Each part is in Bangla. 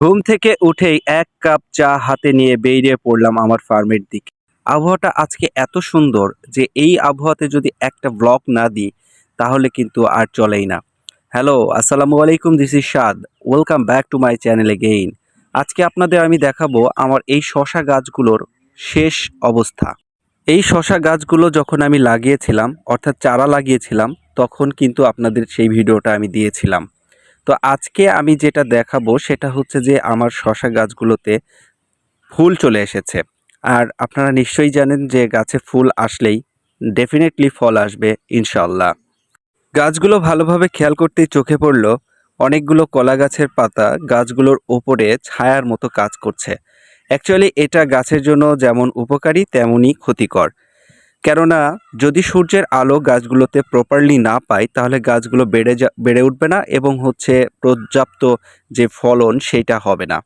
ঘুম থেকে উঠেই ১ কাপ চা হাতে নিয়ে বেরিয়ে পড়লাম আমার ফার্মের দিকে। আবহাওয়াটা আজকে এত সুন্দর যে এই আবহাওয়াতে যদি একটা ব্লগ না দিই তাহলে কিন্তু আর চলেই না। হ্যালো, আসসালামু আলাইকুম, this is Shad. Welcome back to my channel again. আজকে আপনাদের আমি দেখাবো আমার এই শসা গাছগুলোর শেষ অবস্থা। এই শসা গাছগুলো যখন আমি লাগিয়েছিলাম অর্থাৎ চারা লাগিয়েছিলাম তখন কিন্তু আপনাদের সেই ভিডিওটা আমি দিয়েছিলাম। তো আজকে আমি যেটা দেখাবো সেটা হচ্ছে যে আমার শসা গাছগুলোতে ফুল চলে এসেছে। আর আপনারা নিশ্চয়ই জানেন যে গাছে ফুল আসলেই ডেফিনেটলি ফল আসবে ইনশাআল্লাহ। গাছগুলো ভালোভাবে খেয়াল করতেই চোখে পড়ল অনেকগুলো কলা গাছের পাতা গাছগুলোর ওপরে ছায়ার মতো কাজ করছে। অ্যাকচুয়ালি এটা গাছের জন্য যেমন উপকারী তেমনই ক্ষতিকর। কেননা যদি সূর্যের আলো গাছগুলোতে প্রপারলি না পায় তাহলে গাছগুলো বেড়ে উঠবে না এবং পর্যাপ্ত যে ফলন সেইটা হবে না।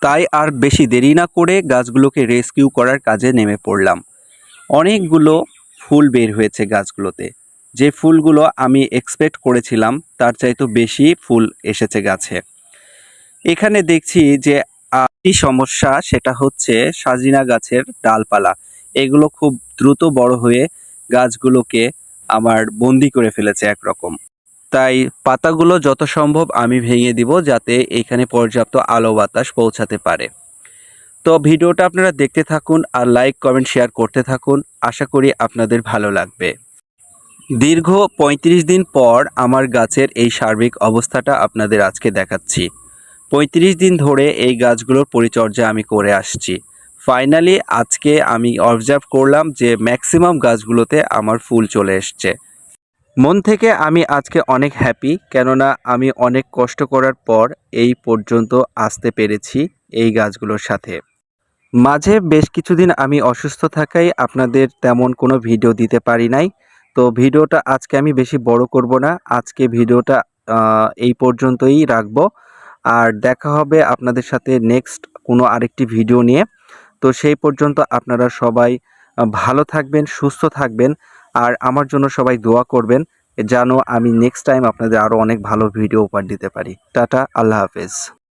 তাই আর বেশি দেরি না করে গাছগুলোকে রেস্কিউ করার কাজে নেমে পড়লাম। অনেকগুলো ফুল বের হয়েছে গাছগুলোতে। যে ফুলগুলো আমি এক্সপেক্ট করেছিলাম তার চাইতেও বেশি ফুল এসেছে গাছে। এখানে দেখছি যে একটি সমস্যা, সেটা হচ্ছে সাজিনা গাছের ডালপালা। এগুলো খুব দ্রুত বড় হয়ে গাছগুলোকে আমার বন্দি করে ফেলেছে একরকম। তাই পাতাগুলো যত সম্ভব আমি ভেঙে দিব যাতে এখানে পর্যাপ্ত আলো বাতাস পৌঁছাতে পারে। তো ভিডিওটা আপনারা দেখতে থাকুন আর লাইক কমেন্ট শেয়ার করতে থাকুন। আশা করি আপনাদের ভালো লাগবে। দীর্ঘ ৩৫ দিন পর আমার গাছের এই সার্বিক অবস্থাটা আপনাদের আজকে দেখাচ্ছি। ৩৫ দিন ধরে এই গাছগুলোর পরিচর্যা আমি করে আসছি। ফাইনালি আজকে আমি অবজার্ভ করলাম যে ম্যাক্সিমাম গাছগুলোতে আমার ফুল চলে এসছে। মন থেকে আমি আজকে অনেক হ্যাপি, কেননা আমি অনেক কষ্ট করার পর এই পর্যন্ত আসতে পেরেছি এই গাছগুলোর সাথে। মাঝে বেশ কিছুদিন আমি অসুস্থ থাকায় আপনাদের তেমন কোনো ভিডিও দিতে পারি নাই। তো ভিডিওটা আজকে আমি বেশি বড় করব না। আজকে ভিডিওটা এই পর্যন্তই রাখবো। আর দেখা হবে আপনাদের সাথে নেক্সট কোনো আরেকটি ভিডিও নিয়ে। তো সেই পর্যন্ত আপনারা সবাই ভালো থাকবেন, সুস্থ থাকবেন আর আমার জন্য সবাই দোয়া করবেন যেন আমি নেক্সট টাইম আপনাদের আরও অনেক ভালো ভিডিও উপহার দিতে পারি। টাটা, আল্লাহ হাফেজ।